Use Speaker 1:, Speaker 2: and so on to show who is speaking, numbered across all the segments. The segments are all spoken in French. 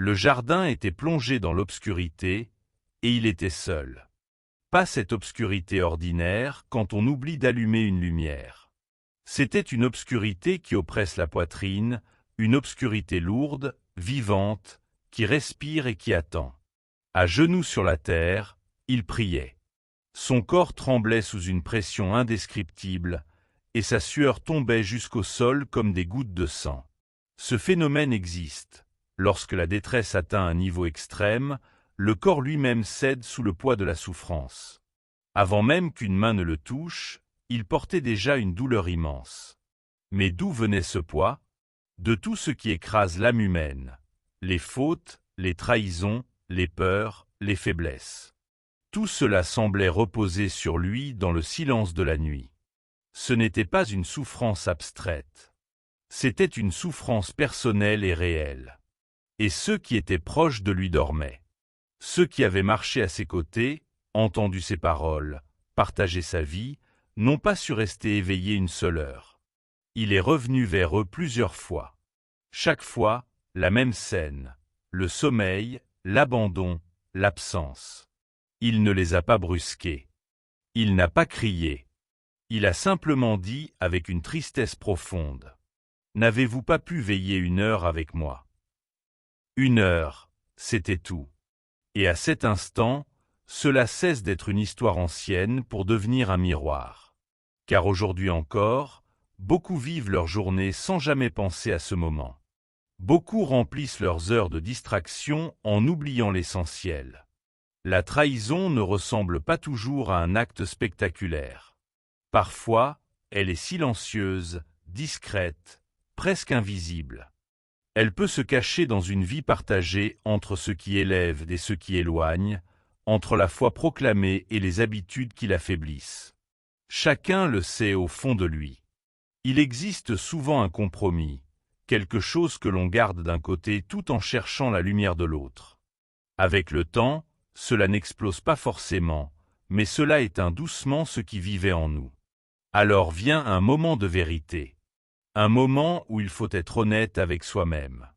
Speaker 1: Le jardin était plongé dans l'obscurité, et il était seul. Pas cette obscurité ordinaire quand on oublie d'allumer une lumière. C'était une obscurité qui oppresse la poitrine, une obscurité lourde, vivante, qui respire et qui attend. À genoux sur la terre, il priait. Son corps tremblait sous une pression indescriptible, et sa sueur tombait jusqu'au sol comme des gouttes de sang. Ce phénomène existe. Lorsque la détresse atteint un niveau extrême, le corps lui-même cède sous le poids de la souffrance. Avant même qu'une main ne le touche, il portait déjà une douleur immense. Mais d'où venait ce poids? De tout ce qui écrase l'âme humaine. Les fautes, les trahisons, les peurs, les faiblesses. Tout cela semblait reposer sur lui dans le silence de la nuit. Ce n'était pas une souffrance abstraite. C'était une souffrance personnelle et réelle. Et ceux qui étaient proches de lui dormaient. Ceux qui avaient marché à ses côtés, entendu ses paroles, partagé sa vie, n'ont pas su rester éveillés une seule heure. Il est revenu vers eux plusieurs fois. Chaque fois, la même scène, le sommeil, l'abandon, l'absence. Il ne les a pas brusqués. Il n'a pas crié. Il a simplement dit avec une tristesse profonde: « N'avez-vous pas pu veiller 1 heure avec moi ?» 1 heure, c'était tout. Et à cet instant, cela cesse d'être une histoire ancienne pour devenir un miroir. Car aujourd'hui encore, beaucoup vivent leur journée sans jamais penser à ce moment. Beaucoup remplissent leurs heures de distraction en oubliant l'essentiel. La trahison ne ressemble pas toujours à un acte spectaculaire. Parfois, elle est silencieuse, discrète, presque invisible. Elle peut se cacher dans une vie partagée entre ceux qui élèvent et ceux qui éloignent, entre la foi proclamée et les habitudes qui l'affaiblissent. Chacun le sait au fond de lui. Il existe souvent un compromis, quelque chose que l'on garde d'un côté tout en cherchant la lumière de l'autre. Avec le temps, cela n'explose pas forcément, mais cela éteint doucement ce qui vivait en nous. Alors vient un moment de vérité. Un moment où il faut être honnête avec soi-même.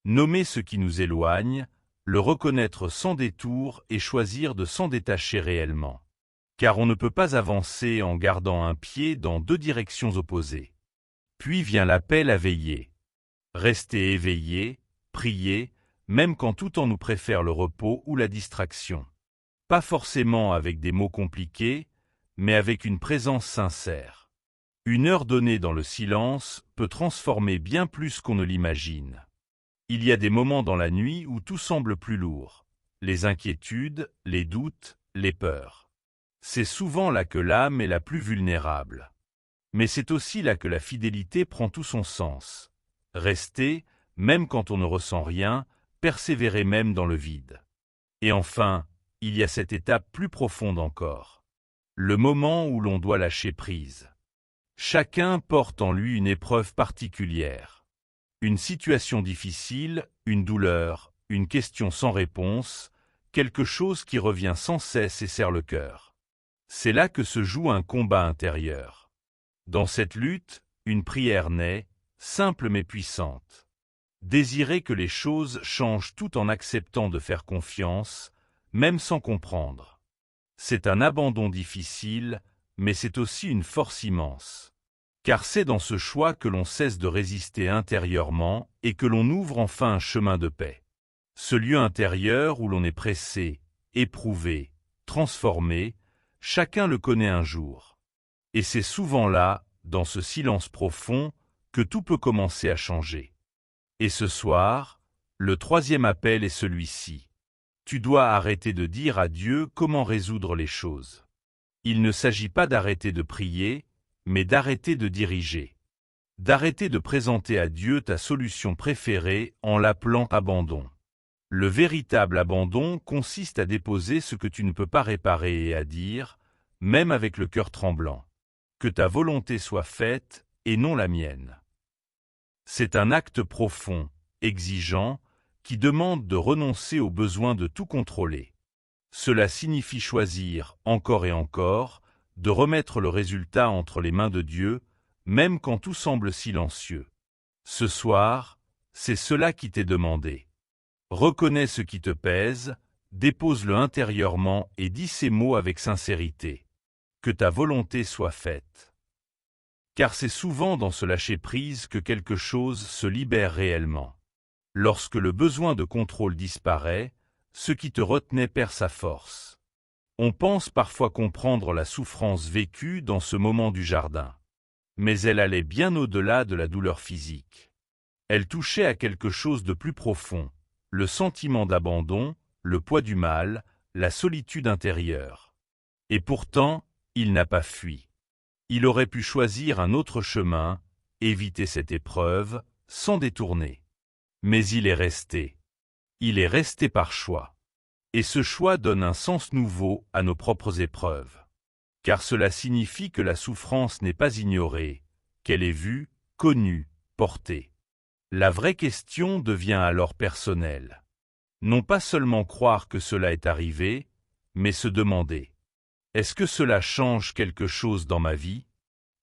Speaker 1: Nommer ce qui nous éloigne, le reconnaître sans détour et choisir de s'en détacher réellement. Car on ne peut pas avancer en gardant un pied dans 2 directions opposées. Puis vient l'appel à veiller. Rester éveillé, prier, même quand tout en nous préfère le repos ou la distraction. Pas forcément avec des mots compliqués, mais avec une présence sincère. 1 heure donnée dans le silence peut transformer bien plus qu'on ne l'imagine. Il y a des moments dans la nuit où tout semble plus lourd. Les inquiétudes, les doutes, les peurs. C'est souvent là que l'âme est la plus vulnérable. Mais c'est aussi là que la fidélité prend tout son sens. Rester, même quand on ne ressent rien, persévérer même dans le vide. Et enfin, il y a cette étape plus profonde encore. Le moment où l'on doit lâcher prise. Chacun porte en lui une épreuve particulière. Une situation difficile, une douleur, une question sans réponse, quelque chose qui revient sans cesse et serre le cœur. C'est là que se joue un combat intérieur. Dans cette lutte, une prière naît, simple mais puissante. Désirer que les choses changent tout en acceptant de faire confiance, même sans comprendre. C'est un abandon difficile, mais c'est aussi une force immense. Car c'est dans ce choix que l'on cesse de résister intérieurement et que l'on ouvre enfin un chemin de paix. Ce lieu intérieur où l'on est pressé, éprouvé, transformé, chacun le connaît un jour. Et c'est souvent là, dans ce silence profond, que tout peut commencer à changer. Et ce soir, le 3e appel est celui-ci. Tu dois arrêter de dire à Dieu comment résoudre les choses. Il ne s'agit pas d'arrêter de prier, mais d'arrêter de diriger. D'arrêter de présenter à Dieu ta solution préférée en l'appelant abandon. Le véritable abandon consiste à déposer ce que tu ne peux pas réparer et à dire, même avec le cœur tremblant, que ta volonté soit faite et non la mienne. C'est un acte profond, exigeant, qui demande de renoncer au besoin de tout contrôler. Cela signifie choisir, encore et encore, de remettre le résultat entre les mains de Dieu, même quand tout semble silencieux. Ce soir, c'est cela qui t'est demandé. Reconnais ce qui te pèse, dépose-le intérieurement et dis ces mots avec sincérité. Que ta volonté soit faite. Car c'est souvent dans ce lâcher-prise que quelque chose se libère réellement. Lorsque le besoin de contrôle disparaît, ce qui te retenait perd sa force. On pense parfois comprendre la souffrance vécue dans ce moment du jardin. Mais elle allait bien au-delà de la douleur physique. Elle touchait à quelque chose de plus profond, le sentiment d'abandon, le poids du mal, la solitude intérieure. Et pourtant, il n'a pas fui. Il aurait pu choisir un autre chemin, éviter cette épreuve, sans détourner. Mais il est resté. Il est resté par choix. Et ce choix donne un sens nouveau à nos propres épreuves. Car cela signifie que la souffrance n'est pas ignorée, qu'elle est vue, connue, portée. La vraie question devient alors personnelle. Non pas seulement croire que cela est arrivé, mais se demander: est-ce que cela change quelque chose dans ma vie?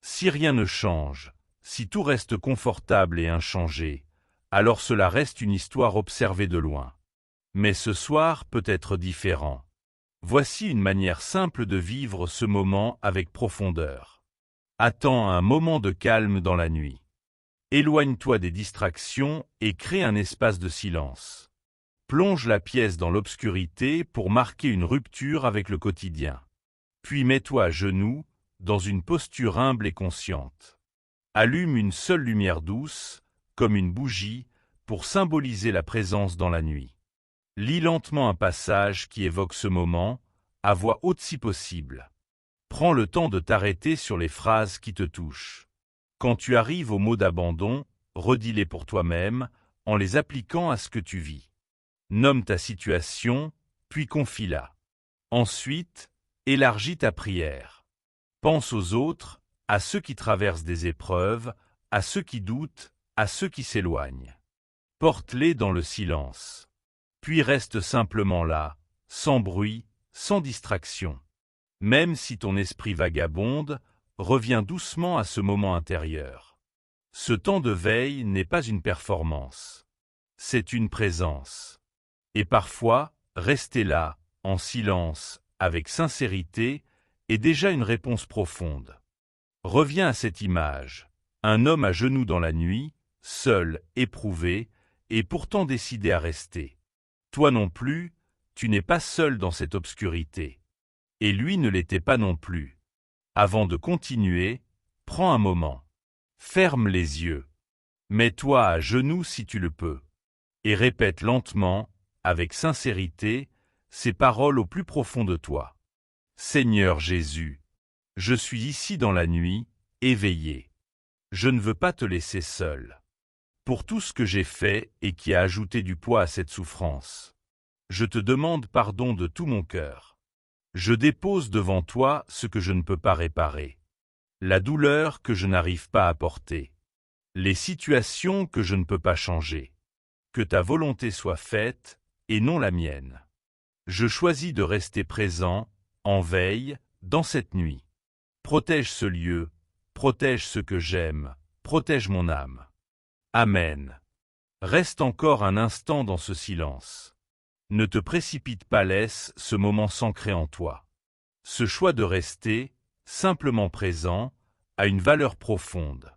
Speaker 1: Si rien ne change, si tout reste confortable et inchangé, alors cela reste une histoire observée de loin. Mais ce soir peut être différent. Voici une manière simple de vivre ce moment avec profondeur. Attends un moment de calme dans la nuit. Éloigne-toi des distractions et crée un espace de silence. Plonge la pièce dans l'obscurité pour marquer une rupture avec le quotidien. Puis mets-toi à genoux, dans une posture humble et consciente. Allume une seule lumière douce, comme une bougie, pour symboliser la présence dans la nuit. Lis lentement un passage qui évoque ce moment, à voix haute si possible. Prends le temps de t'arrêter sur les phrases qui te touchent. Quand tu arrives aux mots d'abandon, redis-les pour toi-même, en les appliquant à ce que tu vis. Nomme ta situation, puis confie-la. Ensuite, élargis ta prière. Pense aux autres, à ceux qui traversent des épreuves, à ceux qui doutent, à ceux qui s'éloignent. Porte-les dans le silence. Puis reste simplement là, sans bruit, sans distraction. Même si ton esprit vagabonde, reviens doucement à ce moment intérieur. Ce temps de veille n'est pas une performance. C'est une présence. Et parfois, rester là, en silence, avec sincérité, est déjà une réponse profonde. Reviens à cette image. Un homme à genoux dans la nuit, seul, éprouvé, et pourtant décidé à rester. Toi non plus, tu n'es pas seul dans cette obscurité. Et lui ne l'était pas non plus. Avant de continuer, prends un moment. Ferme les yeux. Mets-toi à genoux si tu le peux. Et répète lentement, avec sincérité, ces paroles au plus profond de toi. Seigneur Jésus, je suis ici dans la nuit, éveillé. Je ne veux pas te laisser seul. Pour tout ce que j'ai fait et qui a ajouté du poids à cette souffrance. Je te demande pardon de tout mon cœur. Je dépose devant toi ce que je ne peux pas réparer. La douleur que je n'arrive pas à porter. Les situations que je ne peux pas changer. Que ta volonté soit faite, et non la mienne. Je choisis de rester présent, en veille, dans cette nuit. Protège ce lieu, protège ce que j'aime, protège mon âme. Amen. Reste encore un instant dans ce silence. Ne te précipite pas, laisse ce moment s'ancrer en toi. Ce choix de rester, simplement présent, a une valeur profonde.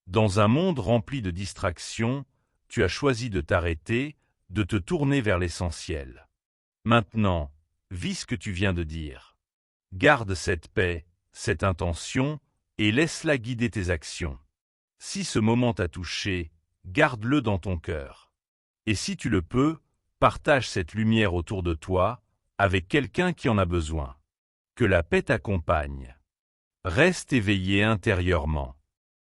Speaker 1: Dans un monde rempli de distractions, tu as choisi de t'arrêter, de te tourner vers l'essentiel. Maintenant, vis ce que tu viens de dire. Garde cette paix, cette intention, et laisse-la guider tes actions. Si ce moment t'a touché, garde-le dans ton cœur. Et si tu le peux, partage cette lumière autour de toi, avec quelqu'un qui en a besoin. Que la paix t'accompagne. Reste éveillé intérieurement.